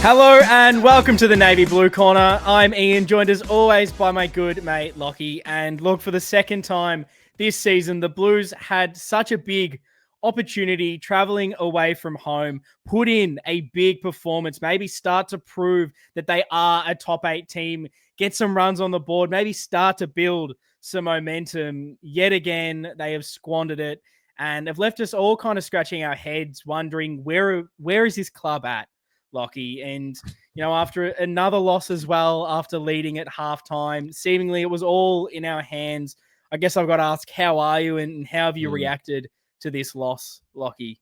Hello and welcome to the Navy Blue Corner. I'm Ian, joined as always by my good mate Lockie. And look, for the second time this season, the Blues had such a big opportunity traveling away from home, put in a big performance, maybe start to prove that they are a top 8 team, get some runs on the board, maybe start to build some momentum. Yet again, they have squandered it and have left us all kind of scratching our heads, wondering where is this club at? Lockie. And, after another loss as well, after leading at halftime, seemingly it was all in our hands. I guess I've got to ask, how are you and how have you reacted to this loss, Lockie?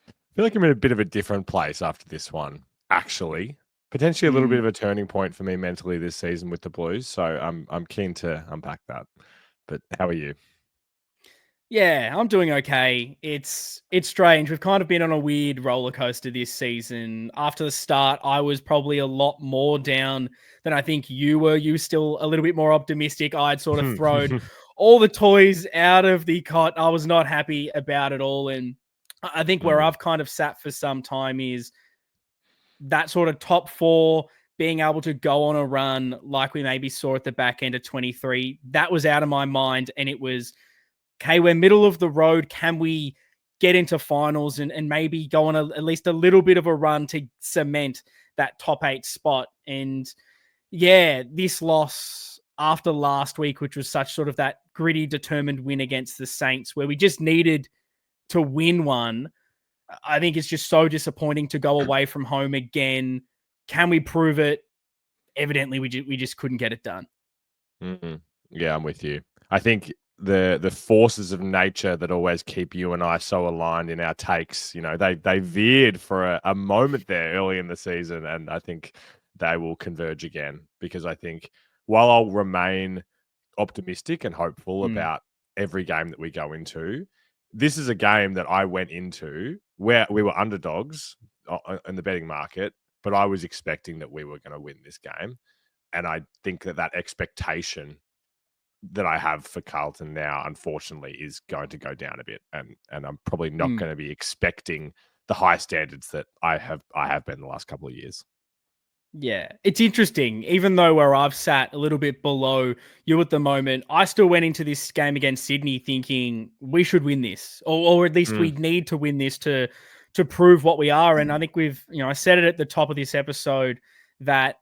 I feel like I'm in a bit of a different place after this one, actually. Potentially a little bit of a turning point for me mentally this season with the Blues. So I'm keen to unpack that. But how are you? Yeah, I'm doing okay. It's strange. We've kind of been on a weird roller coaster this season. After the start, I was probably a lot more down than I think you were. You were still a little bit more optimistic. I'd sort of thrown all the toys out of the cot. I was not happy about it all. And I think where I've kind of sat for some time is that sort of top 4 being able to go on a run like we maybe saw at the back end of 23. That was out of my mind. And it was, okay, we're middle of the road. Can we get into finals and maybe go on at least a little bit of a run to cement that top 8 spot? And yeah, this loss after last week, which was such sort of that gritty, determined win against the Saints, where we just needed to win one, I think it's just so disappointing to go away from home again. Can we prove it? Evidently, we just couldn't get it done. Mm-hmm. Yeah, I'm with you. I think the forces of nature that always keep you and I so aligned in our takes, they veered for a moment there early in the season, and I think they will converge again, because I think while I'll remain optimistic and hopeful about every game that we go into, this is a game that I went into where we were underdogs in the betting market, but I was expecting that we were going to win this game. And I think that expectation that I have for Carlton now, unfortunately, is going to go down a bit. And I'm probably not going to be expecting the high standards that I have been the last couple of years. Yeah, it's interesting. Even though where I've sat a little bit below you at the moment, I still went into this game against Sydney thinking we should win this, or at least we need to win this to prove what we are. And I think I said it at the top of this episode that,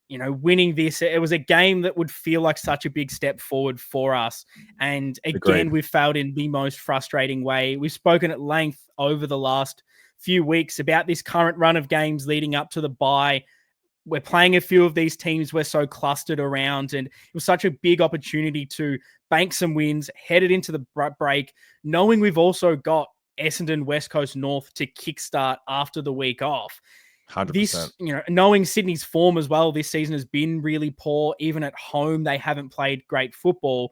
winning this, it was a game that would feel like such a big step forward for us. And again, we've failed in the most frustrating way. We've spoken at length over the last few weeks about this current run of games leading up to the bye. We're playing a few of these teams we're so clustered around, and it was such a big opportunity to bank some wins, headed into the break, knowing we've also got Essendon, West Coast North to kickstart after the week off. 100%. This, knowing Sydney's form as well this season has been really poor. Even at home, they haven't played great football.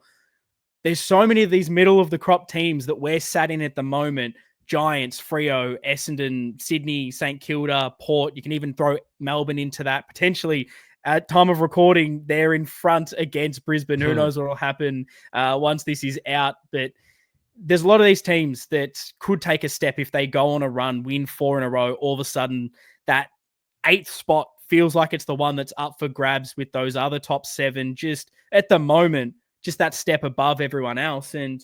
There's so many of these middle of the crop teams that we're sat in at the moment. Giants, Freo, Essendon, Sydney, St Kilda, Port. You can even throw Melbourne into that. Potentially, at time of recording, they're in front against Brisbane. Who knows what will happen once this is out. But there's a lot of these teams that could take a step if they go on a run, win 4 in a row. All of a sudden, that 8th spot feels like it's the one that's up for grabs with those other top 7. Just at the moment, just that step above everyone else. And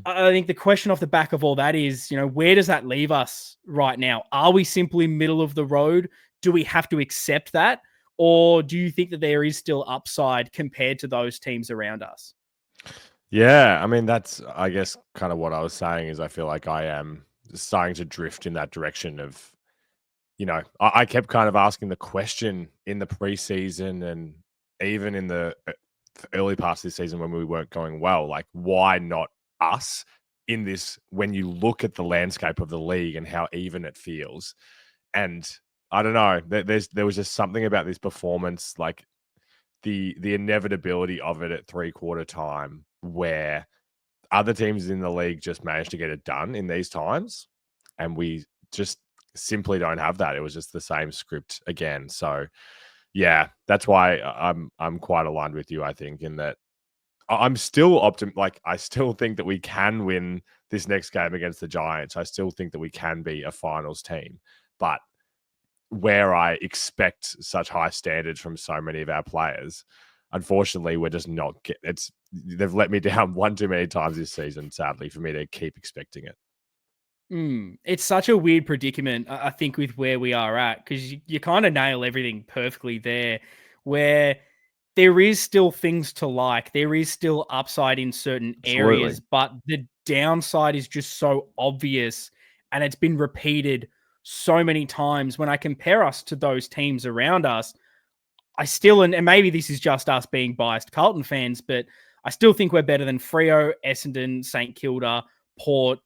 I think the question off the back of all that is, where does that leave us right now? Are we simply middle of the road? Do we have to accept that? Or do you think that there is still upside compared to those teams around us? Yeah, I mean, that's, I guess, kind of what I was saying is I feel like I am starting to drift in that direction of, I kept kind of asking the question in the preseason and even in the early parts of this season when we weren't going well, like, why not us in this when you look at the landscape of the league and how even it feels? And I don't know, there was just something about this performance, like the inevitability of it at 3/4 time, where other teams in the league just managed to get it done in these times, and we just simply don't have that. It was just the same script again. So yeah, that's why I'm quite aligned with you, I think, in that I'm still I still think that we can win this next game against the Giants. I still think that we can be a finals team, but where I expect such high standards from so many of our players. Unfortunately, we're just not they've let me down one too many times this season, sadly, for me to keep expecting it. It's such a weird predicament, I think, with where we are at, because you kind of nail everything perfectly there, where there is still things to like. There is still upside in certain Absolutely. areas, but the downside is just so obvious, and it's been repeated so many times. When I compare us to those teams around us, I still, and maybe this is just us being biased Carlton fans, but I still think we're better than Freo, Essendon, St Kilda, Port.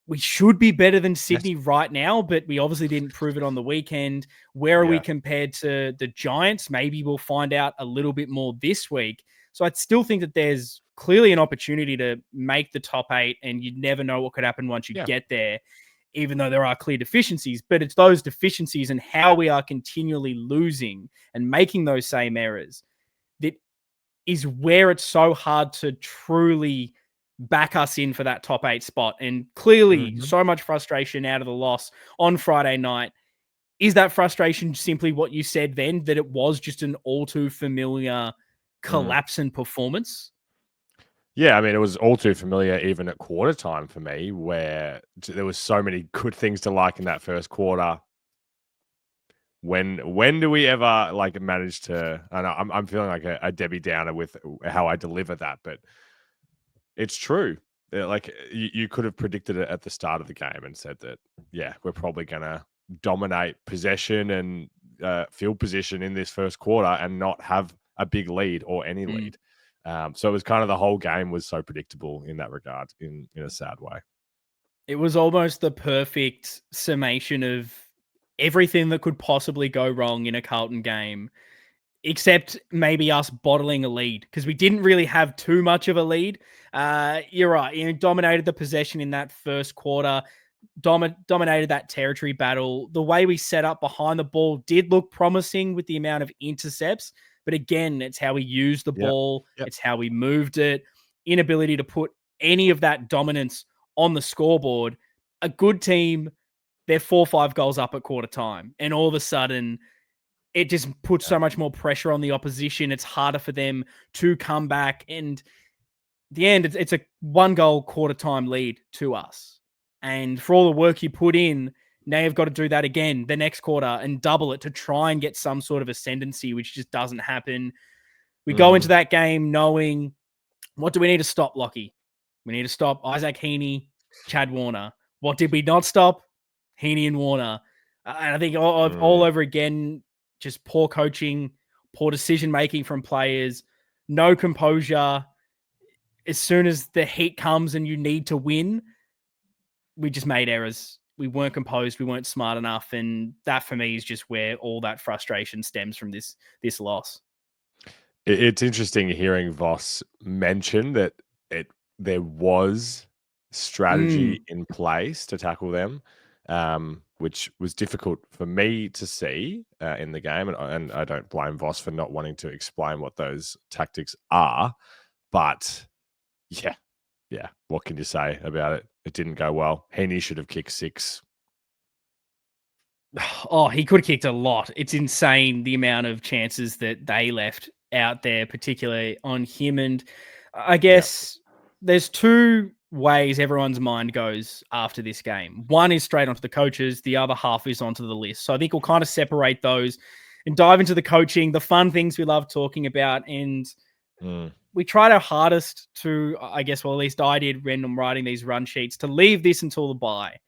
We should be better than Yes. Sydney right now, but we obviously didn't prove it on the weekend. Where are we Yeah. compared to the Giants? Maybe we'll find out a little bit more this week. So I still think that there's clearly an opportunity to make the top 8, and you never know what could happen once you Yeah. get there, even though there are clear deficiencies. But it's those deficiencies and how we are continually losing and making those same errors that is where it's so hard to truly back us in for that top 8 spot. And clearly, Mhm. so much frustration out of the loss on Friday night. Is that frustration simply what you said then, that it was just an all too familiar Mm. collapse in performance? Yeah, I mean, it was all too familiar even at quarter time for me, where there was so many good things to like in that first quarter. When do we ever like manage to? I know I'm feeling like a Debbie Downer with how I deliver that, but it's true. Like you could have predicted it at the start of the game and said that, yeah, we're probably gonna dominate possession and field position in this first quarter and not have a big lead or any Mm. lead. So it was kind of the whole game was so predictable in that regard, in a sad way. It was almost the perfect summation of everything that could possibly go wrong in a Carlton game, except maybe us bottling a lead, because we didn't really have too much of a lead. You're right. Dominated the possession in that first quarter, dominated that territory battle. The way we set up behind the ball did look promising with the amount of intercepts. But again, it's how we used the Yep. ball, Yep. it's how we moved it, inability to put any of that dominance on the scoreboard. A good team, they're 4 or 5 goals up at quarter time. And all of a sudden, it just puts Yeah. so much more pressure on the opposition. It's harder for them to come back. And the end, it's a 1 goal quarter time lead to us. And for all the work you put in, now you've got to do that again the next quarter and double it to try and get some sort of ascendancy, which just doesn't happen. We go into Mhm. that game knowing, what do we need to stop, Lockie? We need to stop Isaac Heaney, Chad Warner. What did we not stop? Heaney and Warner. And I think all Mm. over again, just poor coaching, poor decision making from players, no composure. As soon as the heat comes and you need to win, we just made errors. We weren't composed. We weren't smart enough, and that for me is just where all that frustration stems from this loss. It's interesting hearing Voss mention that there was Mm. strategy in place to tackle them, which was difficult for me to see in the game, and I don't blame Voss for not wanting to explain what those tactics are. But yeah, yeah, what can you say about it? It didn't go well. Heaney should have kicked 6. Oh, he could have kicked a lot. It's insane the amount of chances that they left out there, particularly on him. And I Yeah. guess there's two ways everyone's mind goes after this game. One is straight onto the coaches, the other half is onto the list. So I think we'll kind of separate those and dive into the coaching, the fun things we love talking about. And Mm. we tried our hardest to, I guess, well, at least I did when I'm writing these run sheets, to leave this until the bye.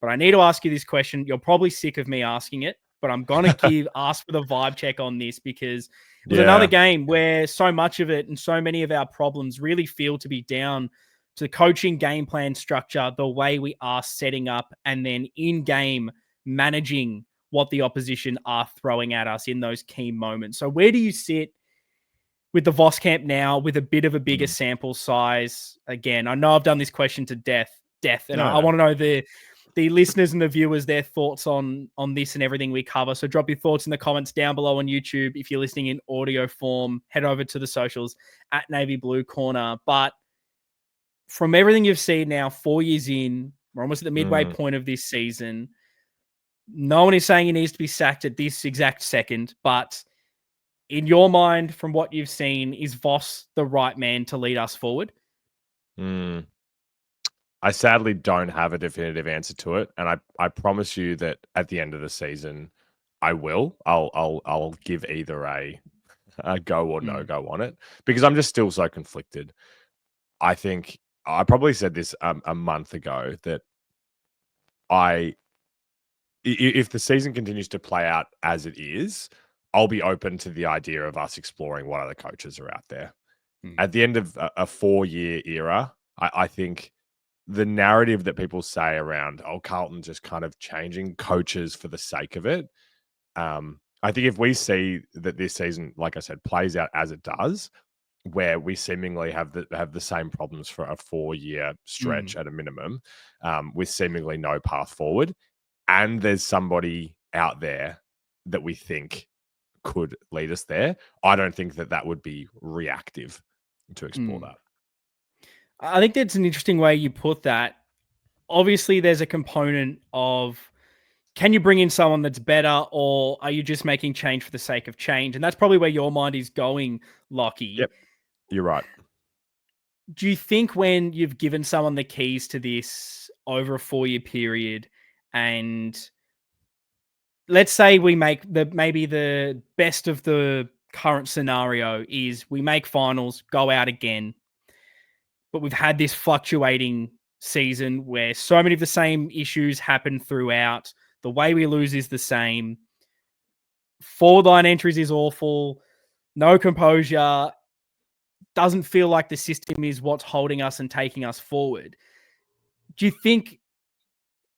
But I need to ask you this question. You're probably sick of me asking it, but I'm gonna ask for the vibe check on this, because it was another Yeah. game where so much of it and so many of our problems really feel to be down to coaching, game plan structure, the way we are setting up, and then in game managing what the opposition are throwing at us in those key moments. So where do you sit with the Voss camp now, with a bit of a bigger Mm. sample size? Again, I know I've done this question to death, and No, I no. want to know the listeners and the viewers, their thoughts on this and everything we cover. So drop your thoughts in the comments down below on YouTube. If you're listening in audio form, head over to the socials at Navy Blue Corner. But from everything you've seen now, 4 years in, we're almost at the midway Mm. point of this season. No one is saying he needs to be sacked at this exact second, but in your mind, from what you've seen, is Voss the right man to lead us forward? Mm. I sadly don't have a definitive answer to it, and I promise you that at the end of the season, I will. I'll give either a go or no Mm, go on it because I'm just still so conflicted. I think I probably said this a month ago that I if the season continues to play out as it is, I'll be open to the idea of us exploring what other coaches are out there. mm, At the end of a 4-year era, I think the narrative that people say around, oh, Carlton just kind of changing coaches for the sake of it. I think if we see that this season, like I said, plays out as it does, where we seemingly have the same problems for a 4-year mm, stretch at a minimum, with seemingly no path forward, and there's somebody out there that we think could lead us there, I don't think that that would be reactive to explore mm. that. I think that's an interesting way you put that. Obviously, there's a component of can you bring in someone that's better, or are you just making change for the sake of change? And that's probably where your mind is going, Lockie. Yep, you're right. Do you think when you've given someone the keys to this over a 4-year period, and let's say we make maybe the best of the current scenario is we make finals, go out again, but we've had this fluctuating season where so many of the same issues happen throughout. The way we lose is the same. Forward line entries is awful. No composure. Doesn't feel like the system is what's holding us and taking us forward. Do you think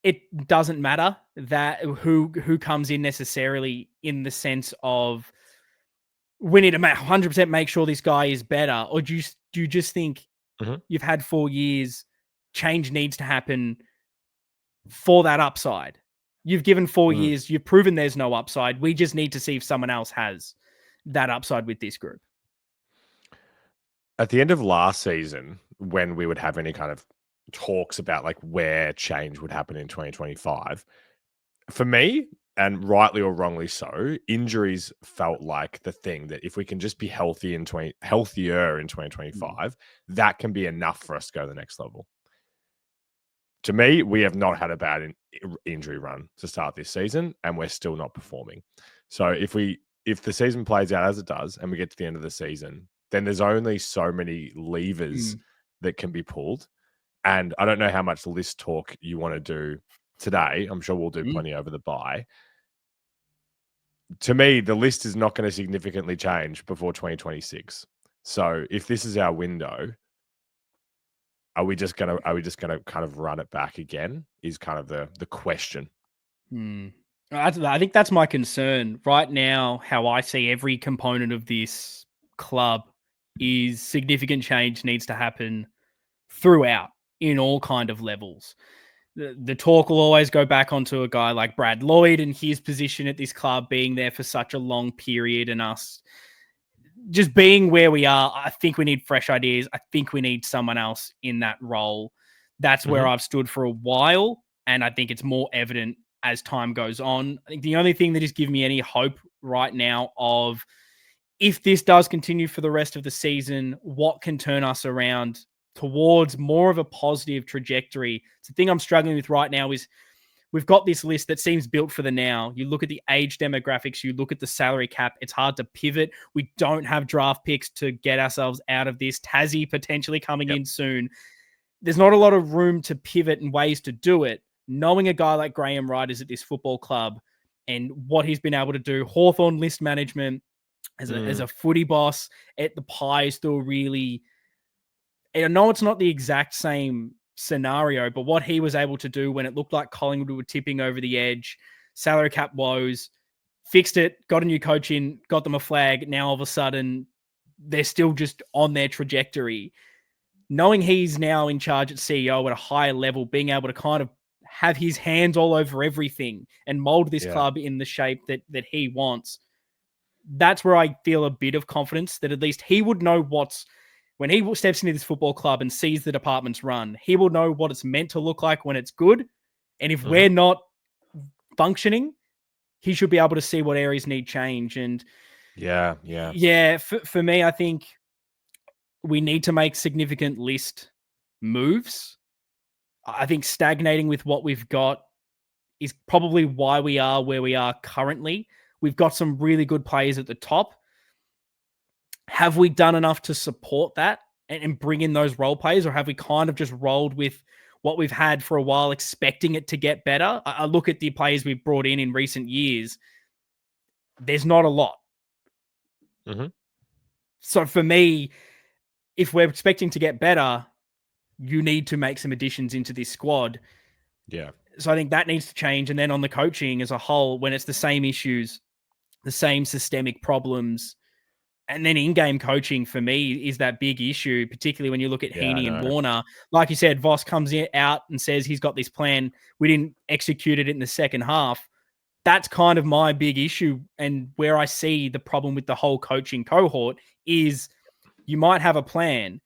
it doesn't matter that who comes in necessarily in the sense of we need to 100% make sure this guy is better, or do you just think Mhm. you've had 4 years, change needs to happen for that upside? You've given four Mm. years, you've proven there's no upside. We just need to see if someone else has that upside with this group. At the end of last season, when we would have any kind of talks about like where change would happen in 2025, for me, and rightly or wrongly so, injuries felt like the thing that if we can just be healthier in Mm, 2025, that can be enough for us to go to the next level. To me, we have not had a bad injury run to start this season, and we're still not performing. So if the season plays out as it does, and we get to the end of the season, then there's only so many levers mm, that can be pulled. And I don't know how much list talk you want to do today. I'm sure we'll do mm. plenty over the bye. To me, the list is not going to significantly change before 2026. So if this is our window, are we just gonna kind of run it back again? Is kind of the question. Hmm. I think that's my concern right now. How I see every component of this club is significant change needs to happen throughout in all kind of levels. The talk will always go back onto a guy like Brad Lloyd and his position at this club being there for such a long period, and us just being where we are. I think we need fresh ideas. I think we need someone else in that role. That's where Mhm. I've stood for a while, and I think it's more evident as time goes on. I think the only thing that is giving me any hope right now of if this does continue for the rest of the season, what can turn us around towards more of a positive trajectory. It's the thing I'm struggling with right now is we've got this list that seems built for the now. You look at the age demographics, you look at the salary cap, it's hard to pivot. We don't have draft picks to get ourselves out of this. Tassie potentially coming Yep. in soon. There's not a lot of room to pivot and ways to do it. Knowing a guy like Graham Wright is at this football club and what he's been able to do, Hawthorn list management as Mm. a footy boss at the Pie is still really. I know it's not the exact same scenario, but what he was able to do when it looked like Collingwood were tipping over the edge, salary cap woes, fixed it, got a new coach in, got them a flag. Now all of a sudden, they're still just on their trajectory. Knowing he's now in charge at CEO at a higher level, being able to kind of have his hands all over everything and mold this Yeah. club in the shape that he wants, that's where I feel a bit of confidence that at least he would know what's when he steps into this football club and sees the departments run, he will know what it's meant to look like when it's good. And if Mhm. we're not functioning, he should be able to see what areas need change. And yeah. for me, I think we need to make significant list moves. I think stagnating with what we've got is probably why we are where we are currently. We've got some really good players at the top. Have we done enough to support that and bring in those role players, or have we kind of just rolled with what we've had for a while, expecting it to get better? I look at the players we've brought in recent years. There's not a lot. Mm-hmm. So for me, if we're expecting to get better, you need to make some additions into this squad. Yeah. So I think that needs to change. And then on the coaching as a whole, when it's the same issues, the same systemic problems, and then in-game coaching for me is that big issue, particularly when you look at Yeah, I Heaney and know. Warner. Like you said, Voss comes out and says he's got this plan. We didn't execute it in the second half. That's kind of my big issue, and where I see the problem with the whole coaching cohort is you might have a plan,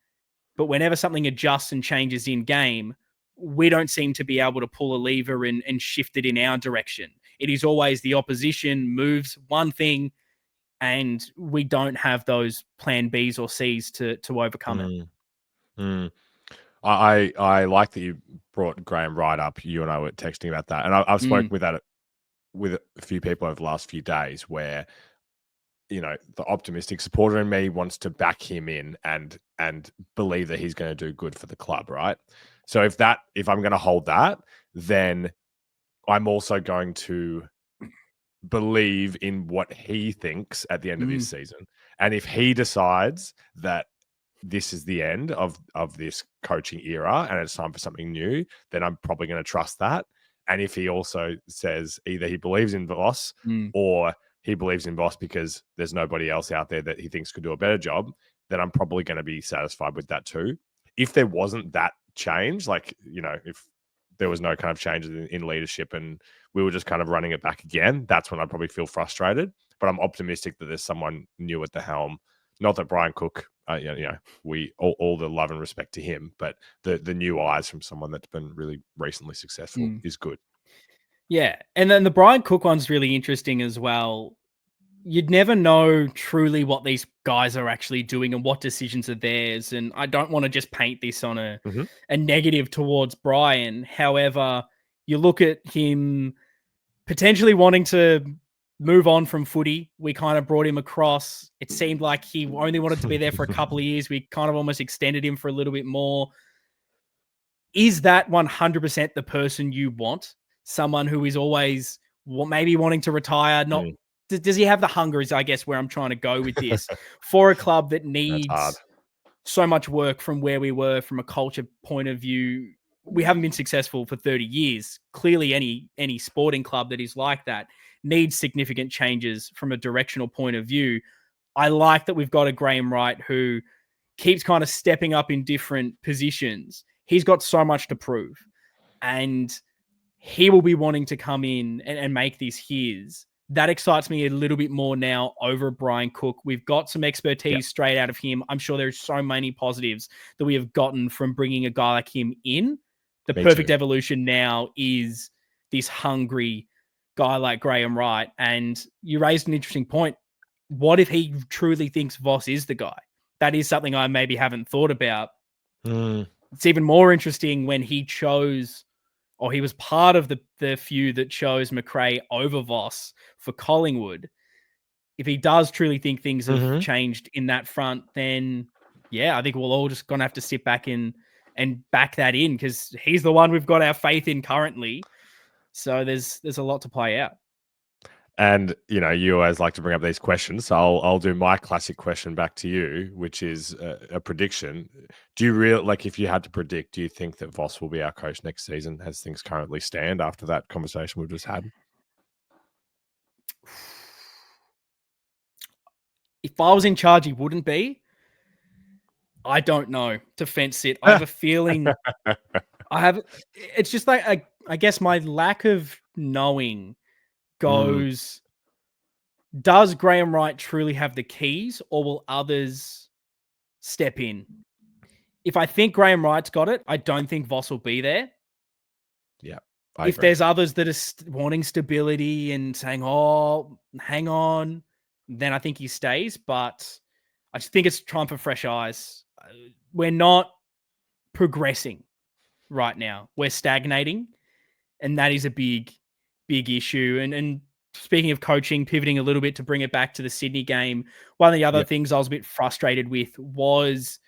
but whenever something adjusts and changes in game, we don't seem to be able to pull a lever and shift it in our direction. It is always the opposition moves one thing, and we don't have those plan Bs or Cs to overcome it. Mm. I like that you brought Graham Wright up. You and I were texting about that, and I've spoken with a few people over the last few days where, you know, the optimistic supporter in me wants to back him in and believe that he's going to do good for the club, right? So if I'm going to hold that, then I'm also going to believe in what he thinks at the end of this season. And if he decides that this is the end of this coaching era and it's time for something new, then I'm probably going to trust that. And if he also says either he believes in Voss or he believes in Voss because there's nobody else out there that he thinks could do a better job, then I'm probably going to be satisfied with that too. If there wasn't that change, like, you know, if there was no kind of changes in leadership and we were just kind of running it back again, that's when I'd probably feel frustrated. But I'm optimistic that there's someone new at the helm. Not that Brian Cook, you know, we all the love and respect to him, but the new eyes from someone that's been really recently successful is good. Yeah. And then the Brian Cook one's really interesting as well. You'd never know truly what these guys are actually doing and what decisions are theirs. And I don't want to just paint this on a negative towards Brian. However, you look at him potentially wanting to move on from footy. We kind of brought him across. It seemed like he only wanted to be there for a couple of years. We kind of almost extended him for a little bit more. Is that 100% the person you want? Someone who is always maybe wanting to retire, not does he have the hunger is I guess where I'm trying to go with this for a club that needs so much work from where we were from a culture point of view. We haven't been successful for 30 years. Clearly any sporting club that is like that needs significant changes from a directional point of view. I like that we've got a Graham Wright who keeps kind of stepping up in different positions. He's got so much to prove, and he will be wanting to come in and make this his. That excites me a little bit more now over Brian Cook. We've got some expertise straight out of him. I'm sure there's so many positives that we have gotten from bringing a guy like him in. The perfect evolution now is this hungry guy like Graham Wright. And you raised an interesting point. What if he truly thinks Voss is the guy? That is something I maybe haven't thought about. It's even more interesting when he chose, or he was part of the few that chose McRae over Voss for Collingwood. If he does truly think things have changed in that front, then yeah, I think we'll all just gonna have to sit back and back that in, because he's the one we've got our faith in currently. So there's a lot to play out. And, you know, you always like to bring up these questions. So I'll do my classic question back to you, which is a prediction. Do you really, like, if you had to predict, do you think that Voss will be our coach next season as things currently stand after that conversation we've just had? If I was in charge, he wouldn't be. I don't know, to fence it. I have a feeling it's just like, I guess my lack of knowing goes, does Graham Wright truly have the keys, or will others step in? If I think Graham Wright's got it, I don't think Voss will be there. Yeah. I If agree. there's others that are wanting stability and saying, "Oh, hang on," then I think he stays. But I just think it's time for fresh eyes. We're not progressing right now. We're stagnating, and that is a big issue. And speaking of coaching, pivoting a little bit to bring it back to the Sydney game, one of the other Yep. things I was a bit frustrated with was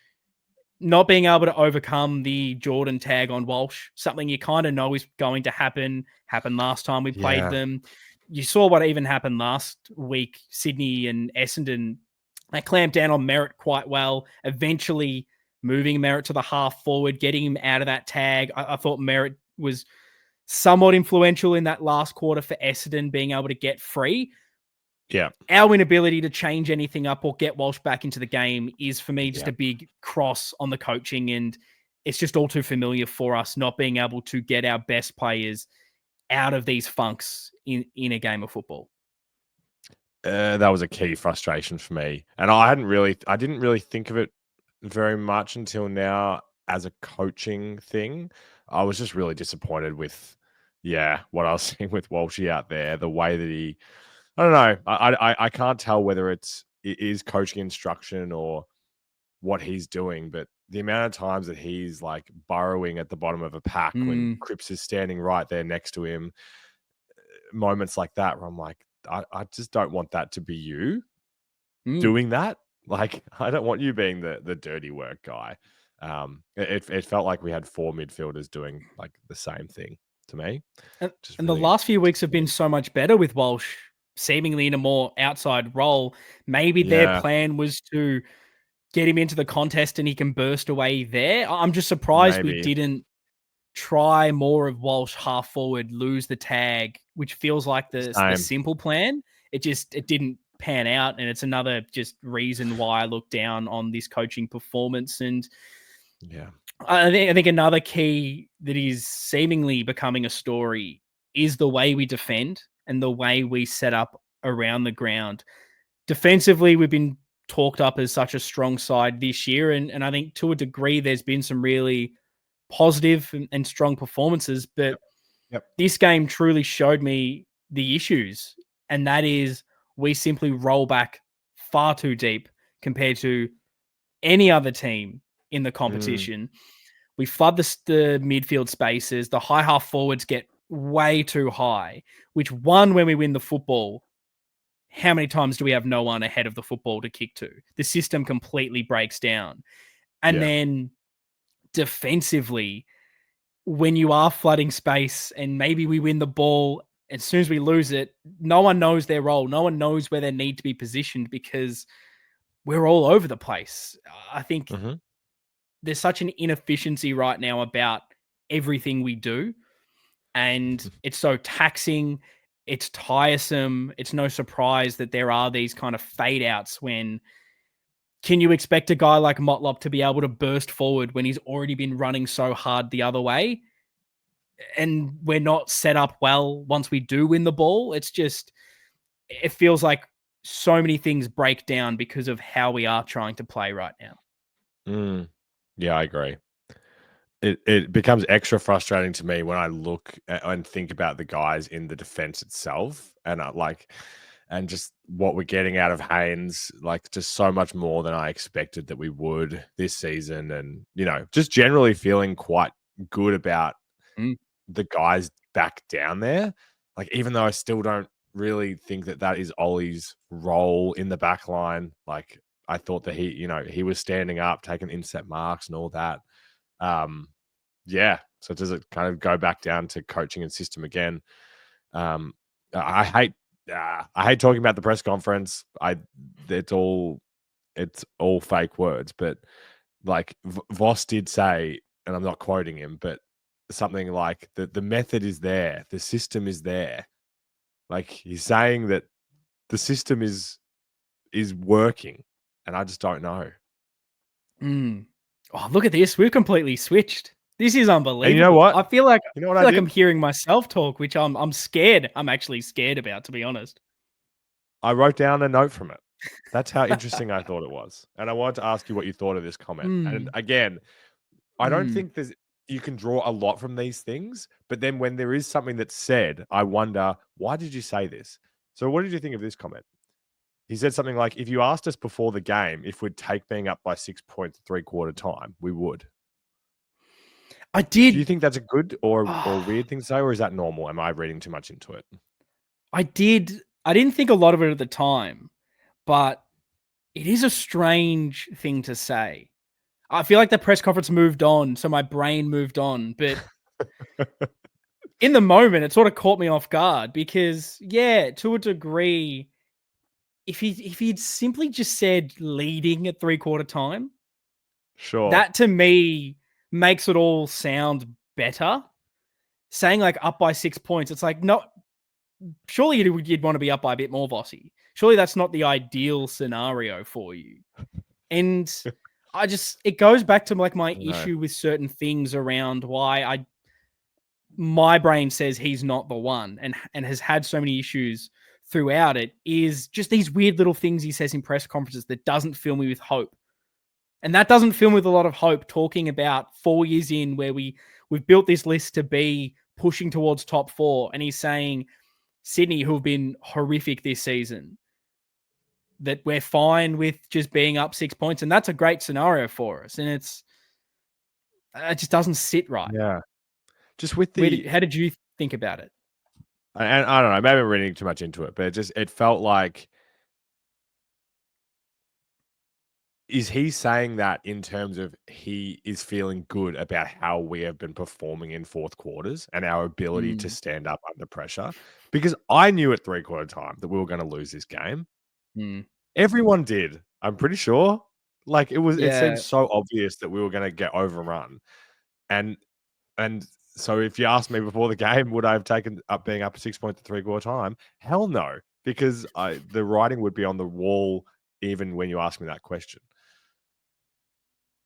not being able to overcome the Jordan tag on Walsh, something you kind of know is going to happen. Happened last time we played Yeah. them. You saw what even happened last week. Sydney and Essendon, they clamped down on Merritt quite well. Eventually, moving Merritt to the half forward, getting him out of that tag. I thought Merritt was somewhat influential in that last quarter for Essendon being able to get free. Yeah. Our inability to change anything up or get Walsh back into the game is, for me, just Yeah. a big cross on the coaching. And it's just all too familiar for us not being able to get our best players out of these funks in a game of football. That was a key frustration for me, and I didn't really think of it very much until now as a coaching thing. I was just really disappointed with, yeah, what I was seeing with Walshy out there. The way that I don't know, I can't tell whether it is coaching instruction or what he's doing, but the amount of times that he's like burrowing at the bottom of a pack when Mm, Cripps is standing right there next to him, moments like that where I'm like, I just don't want that to be you mm. doing that. Like, I don't want you being the dirty work guy. It felt like we had four midfielders doing like the same thing to me, And, which is and the really last few weeks have been disappointing. so much better with Walsh, seemingly in a more outside role. Maybe their Yeah, plan was to get him into the contest and he can burst away there. I'm just surprised we maybe. didn't try more of Walsh half forward, lose the tag, which feels like the Same. simple plan. It didn't pan out, and it's another just reason why I look down on this coaching performance. And Yeah. I think another key that is seemingly becoming a story is the way we defend and the way we set up around the ground. Defensively, we've been talked up as such a strong side this year, and I think to a degree there's been some really positive and strong performances, but Yep. Yep. this game truly showed me the issues, and that is we simply roll back far too deep compared to any other team in the Mm, competition. We flood the midfield spaces. The high half forwards get way too high, which one, when we win the football, how many times do we have no one ahead of the football to kick to? The system completely breaks down. And yeah. then defensively, when you are flooding space and maybe we win the ball, as soon as we lose it, no one knows their role. No one knows where they need to be positioned because we're all over the place. I think Hmm. there's such an inefficiency right now about everything we do. And it's so taxing. It's tiresome. It's no surprise that there are these kind of fade outs when can you expect a guy like Motlop to be able to burst forward when he's already been running so hard the other way? And we're not set up well once we do win the ball. It's just, it feels like so many things break down because of how we are trying to play right now. Mm, yeah, I agree. It becomes extra frustrating to me when I look and think about the guys in the defense itself, and and just what we're getting out of Haynes, like just so much more than I expected that we would this season, and just generally feeling quite good about Mm. the guys back down there. Like, even though I still don't really think that that is Ollie's role in the back line, like I thought that he was standing up, taking inset marks and all that. Um, yeah. So does it kind of go back down to coaching and system again? Um, I hate I hate talking about the press conference. It's all fake words, but like Voss did say, and I'm not quoting him, but something like the method is there, the system is there. Like, he's saying that the system is working, and I just don't know. Mm. Oh, look at this. We've completely switched. This is And you know unbelievable. what? I feel like You know what I I feel like I'm did? hearing myself talk, which I'm scared. I'm actually scared about, to be honest. I wrote down a note from it. That's how interesting I thought it was. And I wanted to ask you what you thought of this comment. And Mm, again, I don't mm, think there's you can draw a lot from these things, but then when there is something that's said, I wonder, why did you say this? So what did you think of this comment? He said something like, if you asked us before the game if we'd take being up by 6 points at three-quarter time, we would. I Do you did. think that's a good or Oh, weird thing to say, or is that normal? Am I reading too much into it? I did. I didn't think a lot of it at the time, but it is a strange thing to say. I feel like the press conference moved on, so my brain moved on. But in the moment, it sort of caught me off guard because, yeah, to a degree, if he'd simply just said leading at three-quarter time, Sure. that to me makes it all sound better. Saying like up by 6 points, it's like, no, surely you'd want to be up by a bit more, Vossi. Surely that's not the ideal scenario for you. And it goes back to like my No. issue with certain things around why my brain says he's not the one and has had so many issues throughout it is just these weird little things he says in press conferences that doesn't fill me with hope. And that doesn't fill me with a lot of hope talking about 4 years in where we've built this list to be pushing towards top 4 and he's saying Sydney, who have been horrific this season, that we're fine with just being up 6 points. And that's a great scenario for us. And it just doesn't sit right. Yeah. Just with the How did you think about it? and I don't know, maybe I'm reading too much into it, but it felt like, is he saying that in terms of he is feeling good about how we have been performing in fourth quarters and our ability to Mm, stand up under pressure? Because I knew at three-quarter time that we were gonna lose this game. mm. Everyone did, I'm pretty sure. Like, it seemed Yeah. so obvious that we were gonna get overrun. And and so if you asked me before the game, would I have taken up being up 6 points at three-quarter time? Hell no, because the writing would be on the wall even when you ask me that question.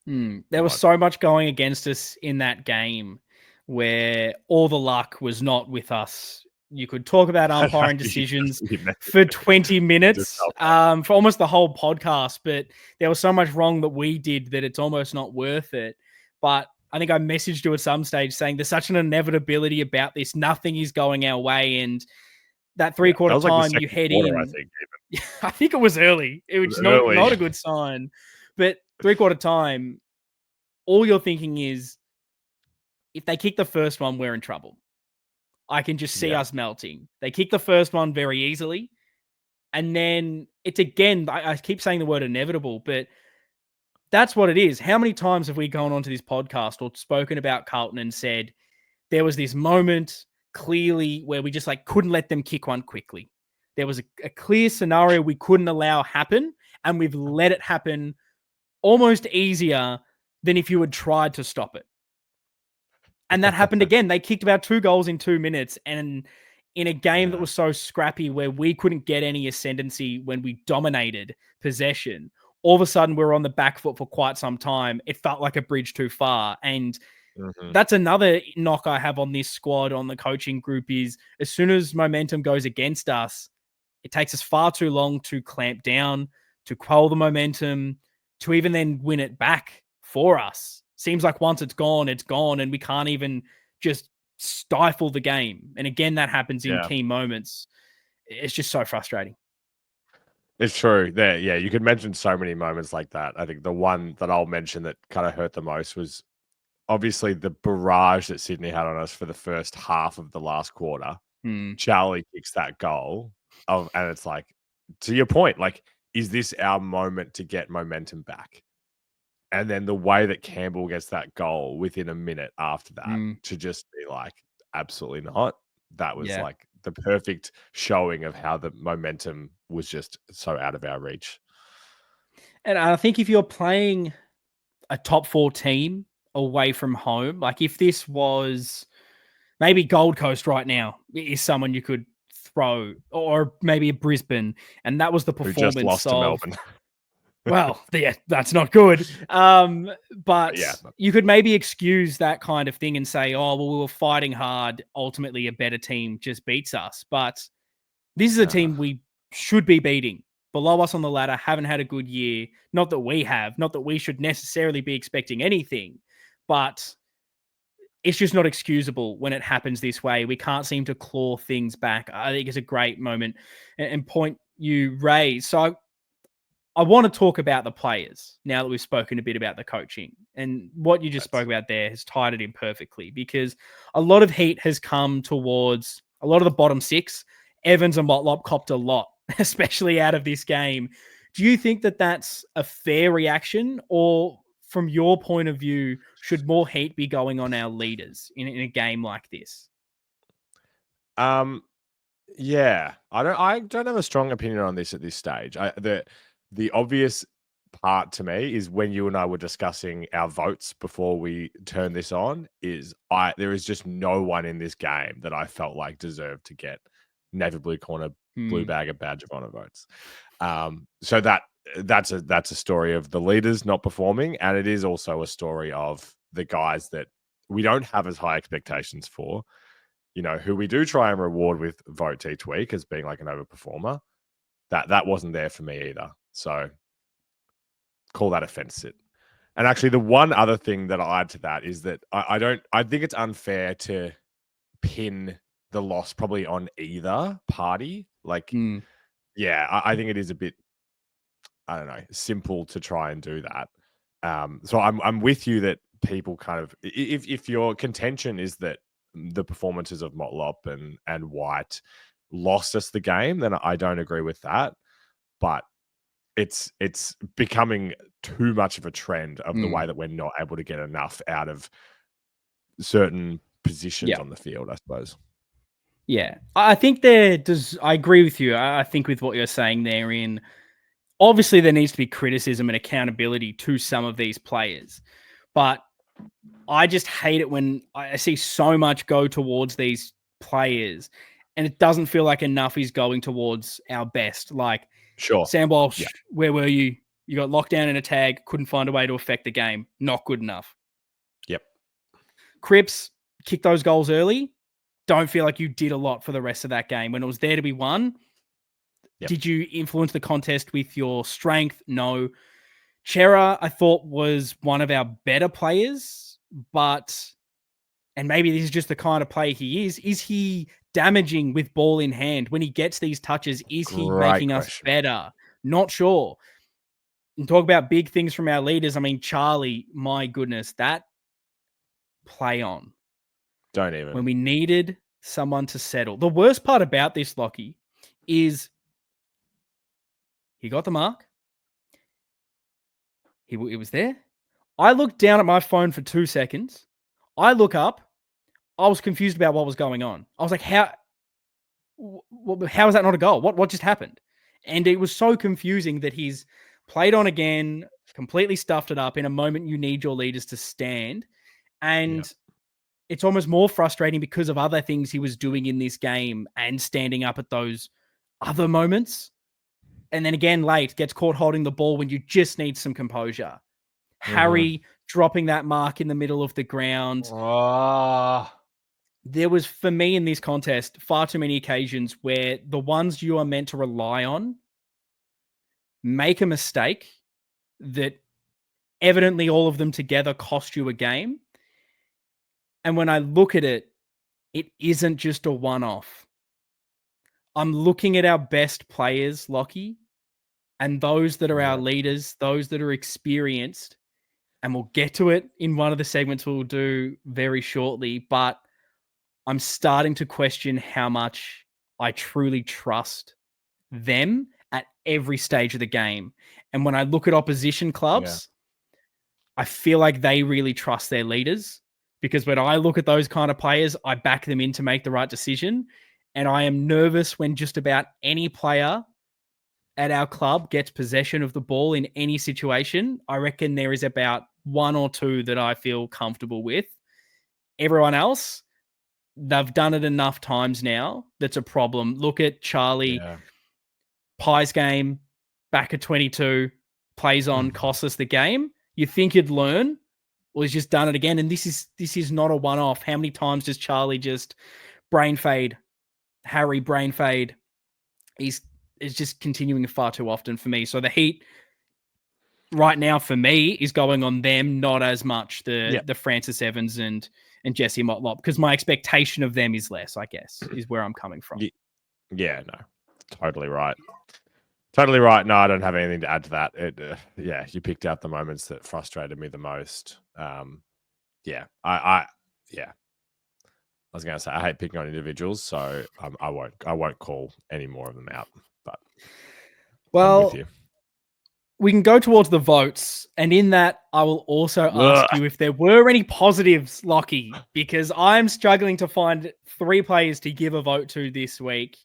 There was But so much going against us in that game where all the luck was not with us. You could talk about umpiring decisions for 20 just minutes, felt that. for almost the whole podcast, but there was so much wrong that we did that it's almost not worth it. But I think I messaged you at some stage saying there's such an inevitability about this. Nothing is going our way. And that Yeah, that three-quarter was like the time you second head quarter, I in, think even. I think it was early. It It was was not a early. good sign. But three-quarter time, all you're thinking is if they kick the first one, we're in trouble. I can just see Yeah, us melting. They kick the first one very easily. And then it's again, I keep saying the word inevitable, but that's what it is. How many times have we gone onto this podcast or spoken about Carlton and said there was this moment clearly where we just like couldn't let them kick one quickly? There was a clear scenario we couldn't allow happen, and we've let it happen almost easier than if you had tried to stop it. And that happened again. They kicked about 2 goals in 2 minutes. And in a game that yeah, was so scrappy where we couldn't get any ascendancy when we dominated possession, all of a sudden we were on the back foot for quite some time. It felt like a bridge too far. And mhm, that's another knock I have on this squad, on the coaching group is as soon as momentum goes against us, it takes us far too long to clamp down, to quell the momentum, to even then win it back for us. Seems like once it's gone, and we can't even just stifle the game. And again, that happens in yeah. key moments. It's just so frustrating. It's true. There, yeah, you could mention so many moments like that. I think the one that I'll mention that kinda hurt the most was obviously the barrage that Sydney had on us for the first half of the last quarter. Hmm. Charlie kicks that goal and it's like, to your point, like, is this our moment to get momentum back? And then the way that Campbell gets that goal within a minute after that Hmm. to just be like, absolutely not. That was Yeah. like the perfect showing of how the momentum was just so out of our reach. And I think if you're playing a top 4 team away from home, like if this was maybe Gold Coast right now is someone you could throw, or maybe a Brisbane, and that was the Who just performance lost to of, Melbourne. well, yeah, that's not good. Yeah. But you could maybe excuse that kind of thing and say, oh, well, we were fighting hard. Ultimately, a better team just beats us. But this is a Uh, team we should be beating. Below us on the ladder, haven't had a good year. Not that we have, not that we should necessarily be expecting anything, but it's just not excusable when it happens this way. We can't seem to claw things back. I think it's a great moment and point you raised. So I want to talk about the players now that we've spoken a bit about the coaching. And what you just spoke about there has tied it in perfectly, because a lot of heat has come towards a lot of the bottom six. Evans and Motlop copped a lot, especially out of this game. Do you think that that's a fair reaction, or from your point of view, should more heat be going on our leaders in a game like this? Yeah, I don't have a strong opinion on this at this stage. The obvious part to me is when you and I were discussing our votes before we turn this on, there is just no one in this game that I felt like deserved to get Navy Blue Corner Blue Bag of Badge of Honor votes. So that's a story of the leaders not performing, and it is also a story of the guys that we don't have as high expectations for, who we do try and reward with votes each week as being like an overperformer. That wasn't there for me either. So call that offensive. And actually, the one other thing that I'll add to that is that I think it's unfair to pin the loss probably on either party. Like, yeah, I think it is a bit, I don't know, simple to try and do that. So I'm with you that people kind of, if your contention is that the performances of Motlop and White lost us the game, then I don't agree with that. But it's becoming too much of a trend of the way that we're not able to get enough out of certain positions on the field, I suppose. Yeah, I think I agree with you. I think with what you're saying there, obviously there needs to be criticism and accountability to some of these players, but I just hate it when I see so much go towards these players and it doesn't feel like enough is going towards our best. Like, sure, Sam Walsh, where were you? You got locked down in a tag, couldn't find a way to affect the game. Not good enough. Yep. Cripps, kicked those goals early. Don't feel like you did a lot for the rest of that game. When it was there to be won, did you influence the contest with your strength? No. Chera, I thought, was one of our better players, and maybe this is just the kind of player he is he damaging with ball in hand? When he gets these touches, is he making us better? Not sure. And talk about big things from our leaders. I mean, Charlie, my goodness, that play on. Don't even. When we needed someone to settle. The worst part about this, Lockie, is he got the mark. It was there. I looked down at my phone for 2 seconds. I look up. I was confused about what was going on. I was like, how is that not a goal? What just happened? And it was so confusing that he's played on again, completely stuffed it up in a moment you need your leaders to stand. And it's almost more frustrating because of other things he was doing in this game and standing up at those other moments. And then again, late, gets caught holding the ball when you just need some composure. Harry dropping that mark in the middle of the ground. There was, for me in this contest, far too many occasions where the ones you are meant to rely on make a mistake that evidently all of them together cost you a game. And when I look at it, it isn't just a one-off. I'm looking at our best players, Lockie, and those that are our leaders, those that are experienced, and we'll get to it in one of the segments we'll do very shortly, but I'm starting to question how much I truly trust them at every stage of the game. And when I look at opposition clubs, I feel like they really trust their leaders, because when I look at those kind of players, I back them in to make the right decision. And I am nervous when just about any player at our club gets possession of the ball in any situation. I reckon there is about one or two that I feel comfortable with. Everyone else, they've done it enough times now. That's a problem. Look at Charlie. Pies game, back at 22, plays on, costs us the game. You think he'd learn? Well, he's just done it again. And this is not a one-off. How many times does Charlie just brain fade? Harry brain fade? It's just continuing far too often for me. So the heat right now for me is going on them, not as much the Francis Evans and and Jesse Motlop, because my expectation of them is less, I guess, is where I'm coming from. Yeah, no, totally right. Totally right. No, I don't have anything to add to that. Yeah, you picked out the moments that frustrated me the most. Yeah, I was going to say I hate picking on individuals, so I won't call any more of them out. But I'm with you. We can go towards the votes, and in that, I will also ask you if there were any positives, Lockie, because I'm struggling to find 3 players to give a vote to this week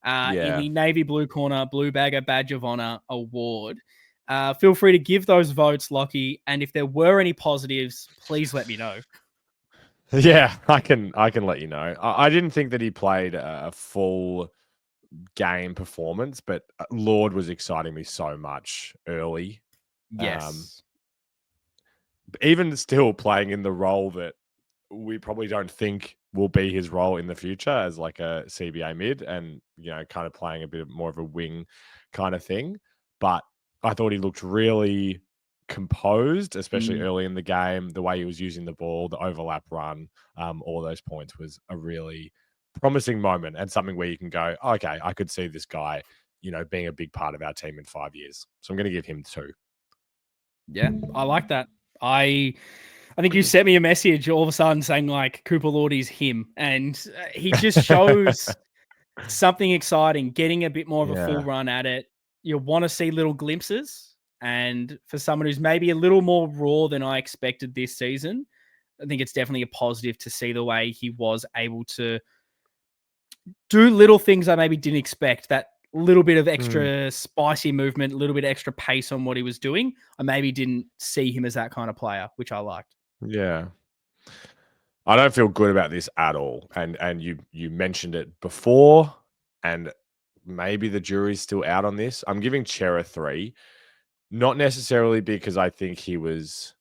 in the Navy Blue Corner Blue Bagger Badge of Honor Award. Feel free to give those votes, Lockie, and if there were any positives, please let me know. Yeah, I can let you know. I didn't think that he played a full game performance, but Lord was exciting me so much early. Yes. Even still playing in the role that we probably don't think will be his role in the future as like a CBA mid and, kind of playing a bit more of a wing kind of thing. But I thought he looked really composed, especially early in the game. The way he was using the ball, the overlap run, all those points was a really promising moment and something where you can go, okay, I could see this guy, being a big part of our team in 5 years. So I'm going to give him 2. Yeah, I like that. I think you sent me a message all of a sudden saying like Cooper Lord is him, and he just shows something exciting, getting a bit more of a full run at it. You want to see little glimpses, and for someone who's maybe a little more raw than I expected this season, I think it's definitely a positive to see the way he was able to do little things I maybe didn't expect. That little bit of extra spicy movement, a little bit extra pace on what he was doing. I maybe didn't see him as that kind of player, which I liked. Yeah. I don't feel good about this at all. And you mentioned it before, and maybe the jury's still out on this. I'm giving Chera 3, not necessarily because I think he was,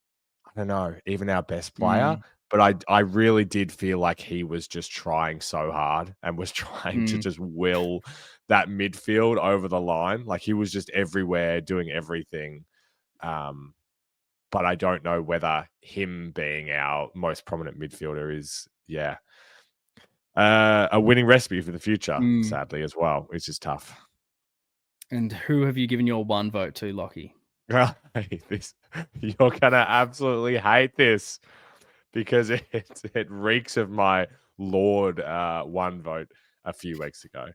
I don't know, even our best player, but I really did feel like he was just trying so hard and was trying to just will that midfield over the line. Like he was just everywhere doing everything. But I don't know whether him being our most prominent midfielder is, a winning recipe for the future, sadly, as well, which is tough. And who have you given your 1 vote to, Lockie? You're going to absolutely hate this because it reeks of my Lord 1 vote a few weeks ago.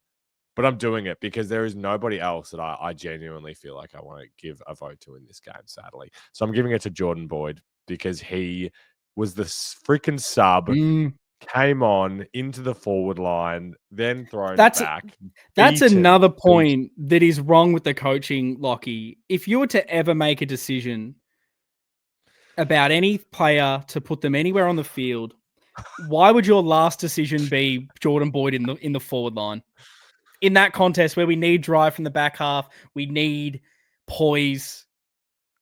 But I'm doing it because there is nobody else that I genuinely feel like I want to give a vote to in this game, sadly. So I'm giving it to Jordan Boyd because he was the freaking sub, came on into the forward line, then thrown back. That's another point that is wrong with the coaching, Lockie. If you were to ever make a decision about any player to put them anywhere on the field, why would your last decision be Jordan Boyd in the forward line? In that contest where we need drive from the back half, we need poise.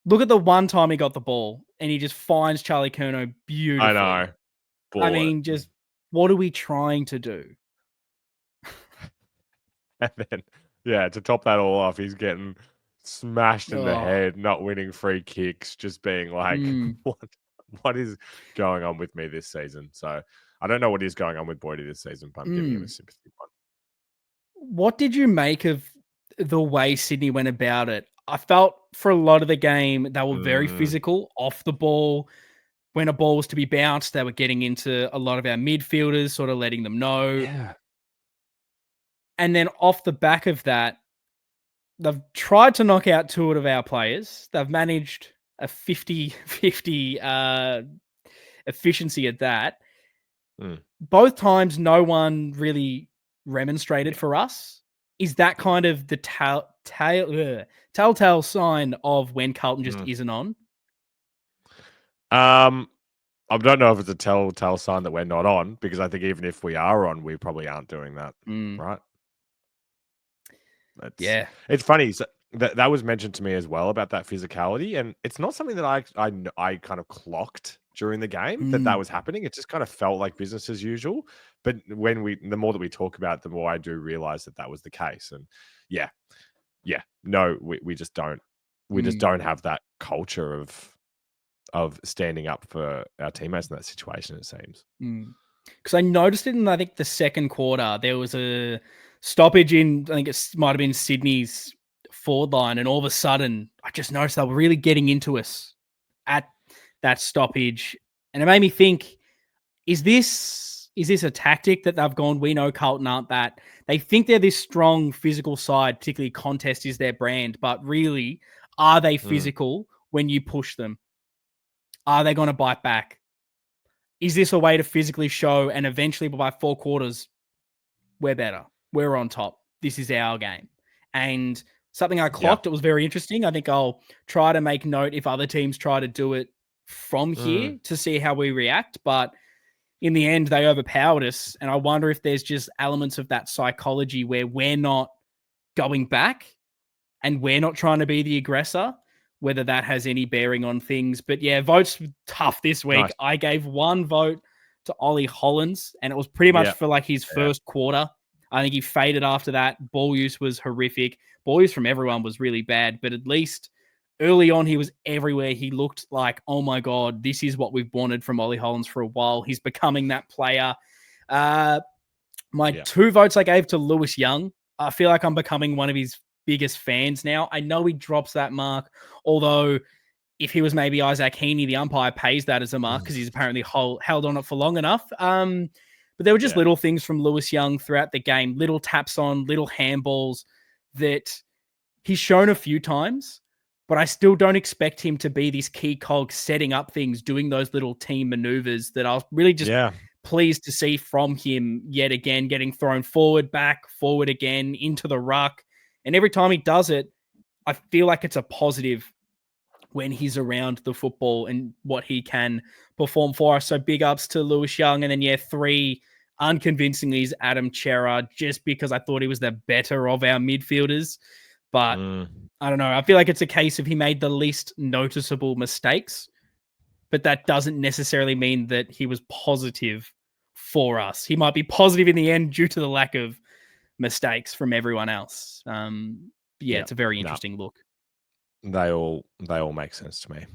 Look at the one time he got the ball and he just finds Charlie Curnow beautifully. I know. I mean, just what are we trying to do? And then, to top that all off, he's getting smashed in the head, not winning free kicks, just being like, what is going on with me this season? So I don't know what is going on with Boydie this season, but I'm giving him a sympathy 1. What did you make of the way Sydney went about it? I felt for a lot of the game, they were very physical off the ball. When a ball was to be bounced, they were getting into a lot of our midfielders, sort of letting them know. Yeah. And then off the back of that, they've tried to knock out 2 of our players. They've managed a 50-50 efficiency at that. Both times, no one really remonstrated for us. Is that kind of the telltale sign of when Carlton just isn't on? I don't know if it's a telltale sign that we're not on, because I think even if we are on, we probably aren't doing that, right? It's funny. So that was mentioned to me as well about that physicality, and it's not something that I kind of clocked during the game that was happening. It just kind of felt like business as usual. But the more that we talk about it, the more I do realize that was the case. And no, we just don't. We just don't have that culture of of standing up for our teammates in that situation, it seems. Because I noticed it in, I think, the second quarter. There was a stoppage in, I think it might have been Sydney's forward line, and all of a sudden, I just noticed they were really getting into us at that stoppage. And it made me think, is this a tactic that they've gone, we know Carlton aren't that? They think they're this strong physical side, particularly contest is their brand, but really, are they physical when you push them? Are they going to bite back? Is this a way to physically show, and eventually by 4 quarters, we're better. We're on top. This is our game. And something I clocked, it was very interesting. I think I'll try to make note if other teams try to do it from here to see how we react. But in the end, they overpowered us. And I wonder if there's just elements of that psychology where we're not going back and we're not trying to be the aggressor, whether that has any bearing on things. But yeah, votes tough this week. Nice. I gave 1 vote to Ollie Hollins, and it was pretty much for like his first quarter. I think he faded after that. Ball use was horrific. Ball use from everyone was really bad, but at least early on, he was everywhere. He looked like, oh my God, this is what we've wanted from Ollie Hollins for a while. He's becoming that player. My 2 votes I gave to Lewis Young. I feel like I'm becoming one of his biggest fans now. I know he drops that mark, although if he was maybe Isaac Heaney, the umpire pays that as a mark because he's apparently held on it for long enough. But there were just little things from Lewis Young throughout the game, little taps on, little handballs that he's shown a few times, but I still don't expect him to be this key cog setting up things, doing those little team maneuvers that I was really just pleased to see from him yet again, getting thrown forward, back, forward again, into the ruck. And every time he does it, I feel like it's a positive when he's around the football and what he can perform for us. So big ups to Lewis Young. And then, 3, unconvincingly, is Adam Chera, just because I thought he was the better of our midfielders. But I don't know. I feel like it's a case of he made the least noticeable mistakes, but that doesn't necessarily mean that he was positive for us. He might be positive in the end due to the lack of mistakes from everyone else. It's a very interesting look. They all make sense to me.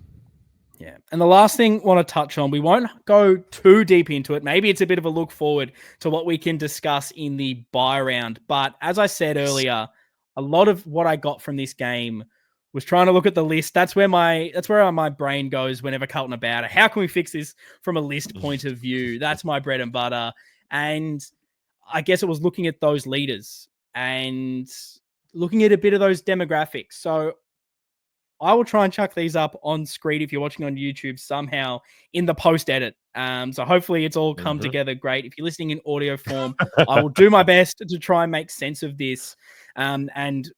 Yeah. And the last thing I want to touch on, we won't go too deep into it. Maybe it's a bit of a look forward to what we can discuss in the bye round. But as I said earlier, a lot of what I got from this game was trying to look at the list. That's where my brain goes whenever Carlton about it. How can we fix this from a list point of view? That's my bread and butter. And I guess it was looking at those leaders and looking at a bit of those demographics. So I will try and chuck these up on screen if you're watching on YouTube somehow in the post edit. So hopefully it's all come together great. If you're listening in audio form, I will do my best to try and make sense of this. And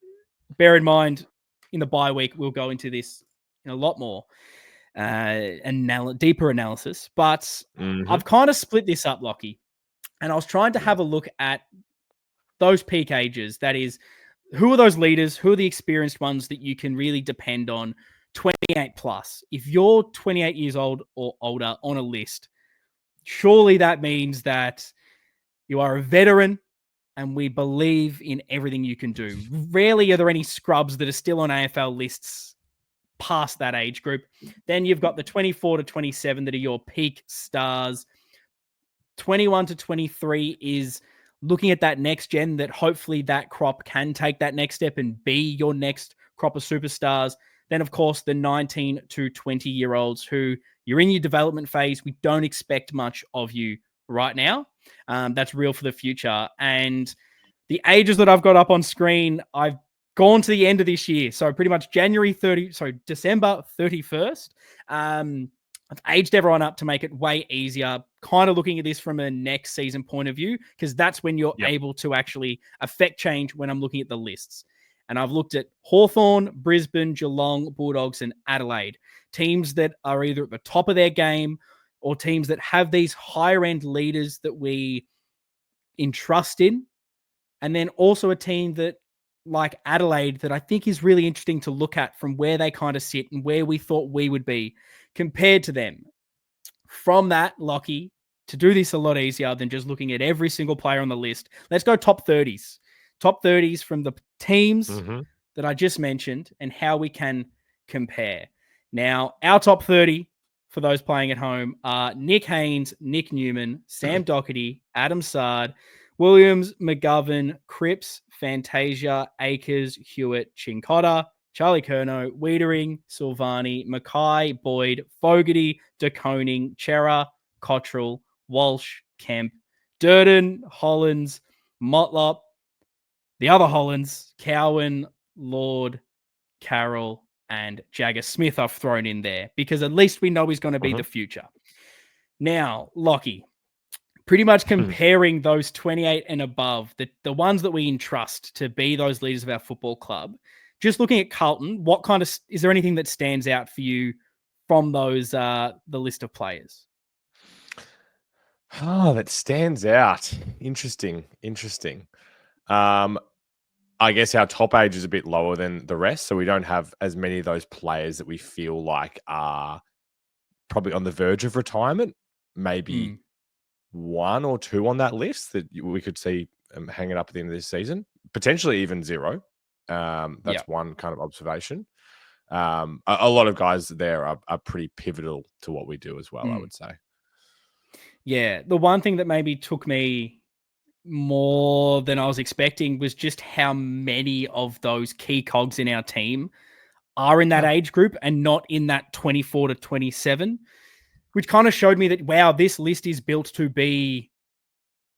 bear in mind, in the bye week, we'll go into this in a lot more deeper analysis. But I've kind of split this up, Lockie. And I was trying to have a look at those peak ages. That is, who are those leaders? Who are the experienced ones that you can really depend on? 28 plus. If you're 28 years old or older on a list, surely that means that you are a veteran and we believe in everything you can do. Rarely are there any scrubs that are still on AFL lists past that age group. Then you've got the 24 to 27 that are your peak stars. 21 to 23 is looking at that next gen that hopefully that crop can take that next step and be your next crop of superstars. Then, of course, the 19 to 20-year-olds who you're in your development phase. We don't expect much of you right now. That's real for the future. And the ages that I've got up on screen, I've gone to the end of this year. So pretty much December 31st. I've aged everyone up to make it way easier. Kind of looking at this from a next season point of view, because that's when you're able to actually affect change when I'm looking at the lists. And I've looked at Hawthorn, Brisbane, Geelong, Bulldogs, and Adelaide. Teams that are either at the top of their game or teams that have these higher end leaders that we entrust in. And then also a team that, like Adelaide, that I think is really interesting to look at from where they kind of sit and where we thought we would be compared to them. From that, Lockie, to do this a lot easier than just looking at every single player on the list, let's go top 30s. Top 30s from the teams that I just mentioned and how we can compare. Now, our top 30, for those playing at home are Nick Haynes, Nick Newman, Sam Doherty, Adam Sard, Williams, McGovern, Cripps, Fantasia, Akers, Hewitt, Chincotta, Charlie Curnow, Wiedering, Silvani, Mackay, Boyd, Fogarty, De Koning, Chera, Cottrell, Walsh, Kemp, Durden, Hollins, Motlop, the other Hollands, Cowan, Lord, Carroll, and Jagger Smith I've thrown in there because at least we know he's going to be the future. Now, Lockie, pretty much comparing those 28 and above, the ones that we entrust to be those leaders of our football club, just looking at Carlton, what kind of, is there anything that stands out for you from those, the list of players? Oh, that stands out. Interesting. I guess our top age is a bit lower than the rest, so we don't have as many of those players that we feel like are probably on the verge of retirement. Maybe one or two on that list that we could see hanging up at the end of this season, potentially even zero. That's one kind of observation. A lot of guys there are pretty pivotal to what we do as well, I would say. Yeah, the one thing that maybe took me more than I was expecting was just how many of those key cogs in our team are in that age group and not in that 24 to 27, which kind of showed me that, wow, this list is built to be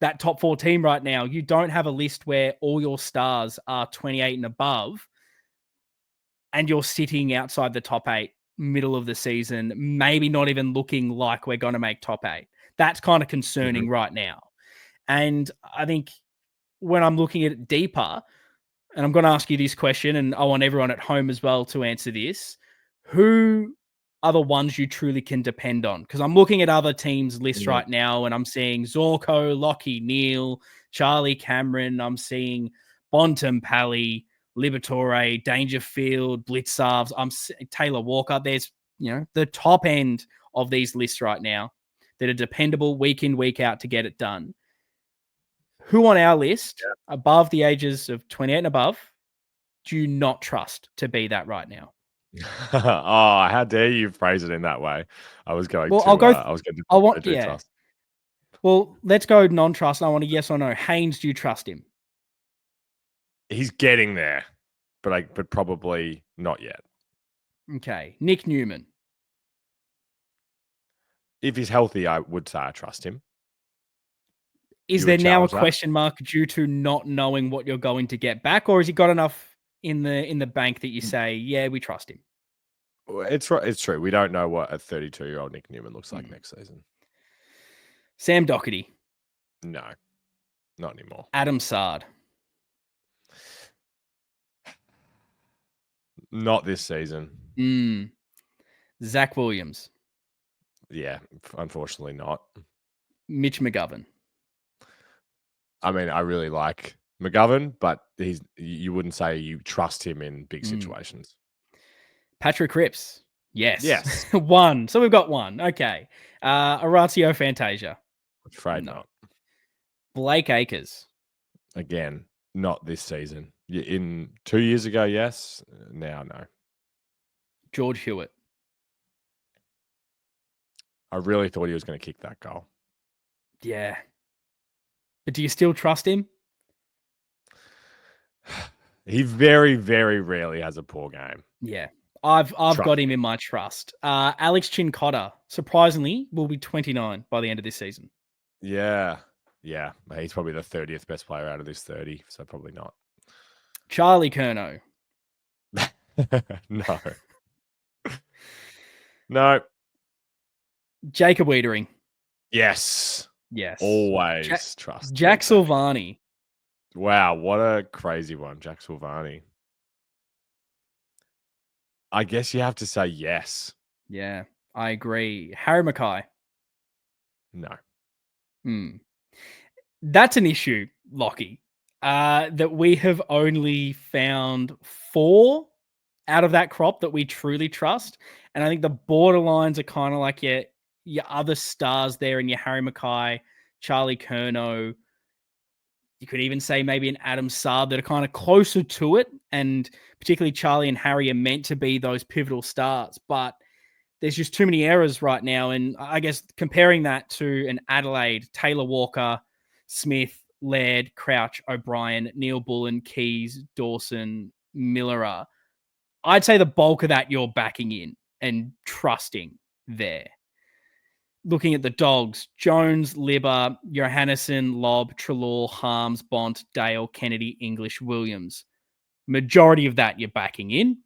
that top 4 team right now. You don't have a list where all your stars are 28 and above and you're sitting outside the top 8 middle of the season, maybe not even looking like we're going to make top 8. That's kind of concerning right now. And I think when I'm looking at it deeper, and I'm going to ask you this question, and I want everyone at home as well to answer this, who are the ones you truly can depend on? Because I'm looking at other teams' lists right now, and I'm seeing Zorko, Lockie Neal, Charlie Cameron. I'm seeing Bontempelli, Liberatore, Dangerfield, Blitzarves. I'm Taylor Walker. There's, the top end of these lists right now that are dependable week in, week out to get it done. Who on our list above the ages of 28 and above do you not trust to be that right now? Oh, how dare you phrase it in that way? I was going Well, to trust. Well, let's go non-trust. I want a yes or no. Haynes, do you trust him? He's getting there, but probably not yet. Okay. Nick Newman. If he's healthy, I would say I trust him. Is there now a question mark due to not knowing what you're going to get back, or has he got enough in the bank that you say, yeah, we trust him? It's true. We don't know what a 32-year-old Nick Newman looks like next season. Sam Doherty. No, not anymore. Adam Sard. Not this season. Zach Williams. Yeah, unfortunately not. Mitch McGovern. I mean, I really like McGovern, but you wouldn't say you trust him in big situations. Patrick Cripps. Yes. One. So we've got one. Okay. Orazio Fantasia. I'm afraid not. Blake Acres. Again, not this season. In 2 years ago, yes. Now, no. George Hewitt. I really thought he was going to kick that goal. Yeah. But do you still trust him? He very, very rarely has a poor game. Yeah. I've got him in my trust. Alex Chincotta, surprisingly, will be 29 by the end of this season. Yeah. He's probably the 30th best player out of this 30, so probably not. Charlie Curnow. No. No. Jacob Wiedering. Yes. Yes. Always trust. Jack Silvani. Wow, what a crazy one, Jack Silvani. I guess you have to say yes. Yeah, I agree. Harry Mackay. No. That's an issue, Lockie, that we have only found 4 out of that crop that we truly trust. And I think the borderlines are kind of like your other stars there and your Harry Mackay, Charlie Curnow. You could even say maybe an Adam Sard that are kind of closer to it. And particularly Charlie and Harry are meant to be those pivotal stars. But there's just too many errors right now. And I guess comparing that to an Adelaide, Taylor Walker, Smith, Laird, Crouch, O'Brien, Neil Bullen, Keys, Dawson, Millerer, I'd say the bulk of that you're backing in and trusting there. Looking at the Dogs, Jones, Libber, Johannesson, Lobb, Treloar, Harms, Bont, Dale, Kennedy, English, Williams. Majority of that you're backing in.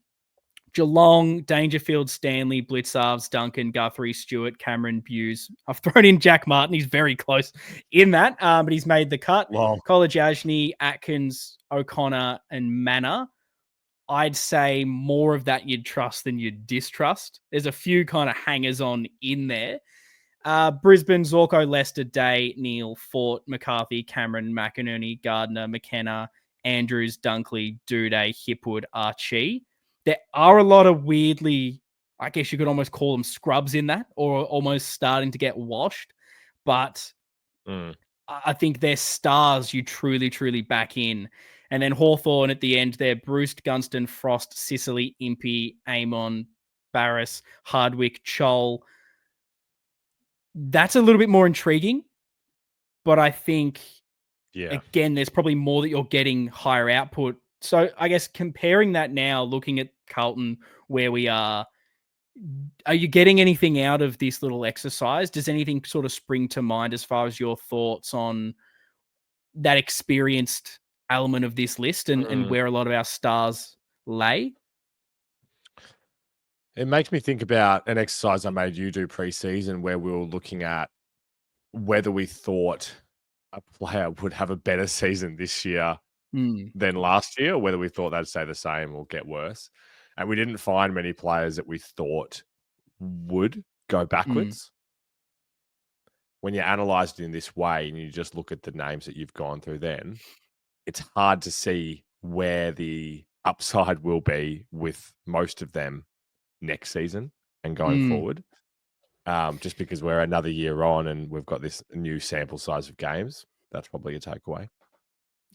Geelong, Dangerfield, Stanley, Blitzarves, Duncan, Guthrie, Stewart, Cameron, Buse. I've thrown in Jack Martin. He's very close in that, but he's made the cut. Wow. Kolajajny, Atkins, O'Connor, and Manor. I'd say more of that you'd trust than you'd distrust. There's a few kind of hangers on in there. Brisbane, Zorko, Leicester, Day, Neil, Fort, McCarthy, Cameron, McInerney, Gardner, McKenna, Andrews, Dunkley, Duday, Hipwood, Archie. There are a lot of weirdly, I guess you could almost call them scrubs in that, or almost starting to get washed. But I think they're stars you truly, truly back in. And then Hawthorn at the end there, Bruce, Gunston, Frost, Sicily, Impey, Amon, Barris, Hardwick, Chol. That's a little bit more intriguing. But I think, again, there's probably more that you're getting higher output. So I guess comparing that now, looking at Carlton, where we are you getting anything out of this little exercise? Does anything sort of spring to mind as far as your thoughts on that experienced element of this list and where a lot of our stars lay? It makes me think about an exercise I made you do pre-season where we were looking at whether we thought a player would have a better season this year than last year, or whether we thought they'd stay the same or get worse. And we didn't find many players that we thought would go backwards. When you analyze it in this way and you just look at the names that you've gone through, then it's hard to see where the upside will be with most of them next season and going forward. Just because we're another year on and we've got this new sample size of games. That's probably a takeaway.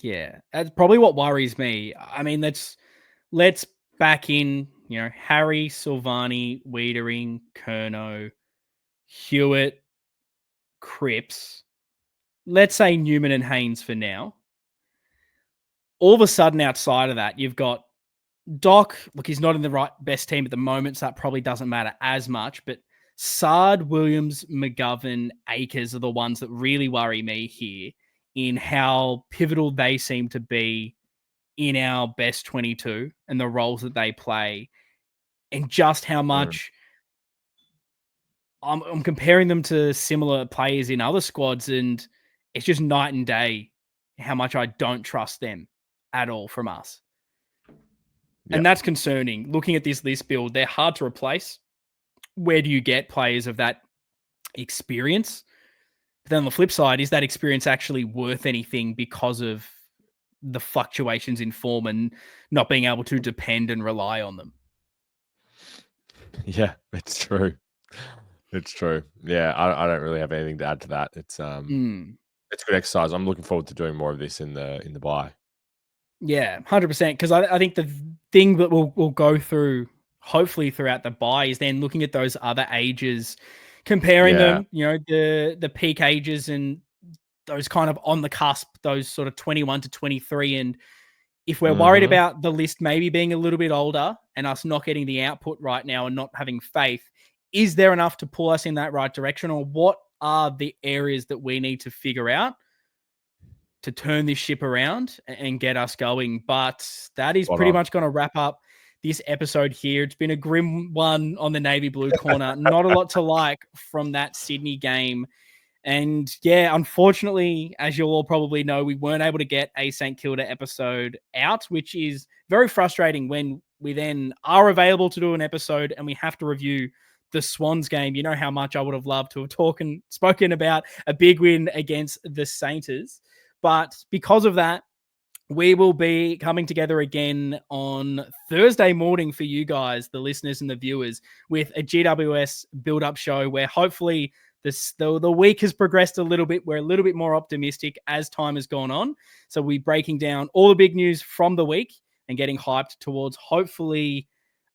Yeah, that's probably what worries me. I mean, let's back in, Harry, Silvani, Wiedering, Curnow, Hewitt, Cripps. Let's say Newman and Haynes for now. All of a sudden, outside of that, you've got Doc. Look, he's not in the best team at the moment, so that probably doesn't matter as much. But Sard, Williams, McGovern, Akers are the ones that really worry me here in how pivotal they seem to be in our best 22 and the roles that they play, and just how much I'm comparing them to similar players in other squads, and it's just night and day how much I don't trust them at all from us. Yep. And that's concerning. Looking at this list build, they're hard to replace. Where do you get players of that experience? But then on the flip side, is that experience actually worth anything because of the fluctuations in form and not being able to depend and rely on them? Yeah, it's true. It's true. Yeah, I don't really have anything to add to that. It's it's good exercise. I'm looking forward to doing more of this in the bye. Yeah, 100%. Because I think the thing that we'll go through, hopefully throughout the bye, is then looking at those other ages, comparing them, the peak ages and those kind of on the cusp, those sort of 21 to 23. And if we're worried about the list maybe being a little bit older and us not getting the output right now and not having faith, is there enough to pull us in that right direction? Or what are the areas that we need to figure out to turn this ship around and get us going? But that is pretty much going to wrap up this episode here. It's been a grim one on the Navy Blue corner. Not a lot to like from that Sydney game. And yeah, unfortunately, as you'll all probably know, we weren't able to get a St. Kilda episode out, which is very frustrating when we then are available to do an episode and we have to review the Swans game. You know how much I would have loved to have spoken about a big win against the Saints. But because of that, we will be coming together again on Thursday morning for you guys, the listeners and the viewers, with a GWS build-up show where hopefully the week has progressed a little bit. We're a little bit more optimistic as time has gone on. So we're breaking down all the big news from the week and getting hyped towards hopefully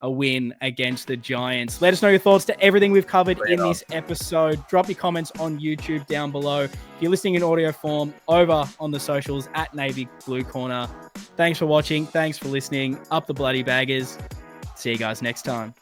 a win against the Giants. Let us know your thoughts to everything we've covered in this episode. Drop your comments on YouTube down below. If you're listening in audio form, over on the socials at Navy Blue Corner. Thanks for watching. Thanks for listening. Up the bloody baggers. See you guys next time.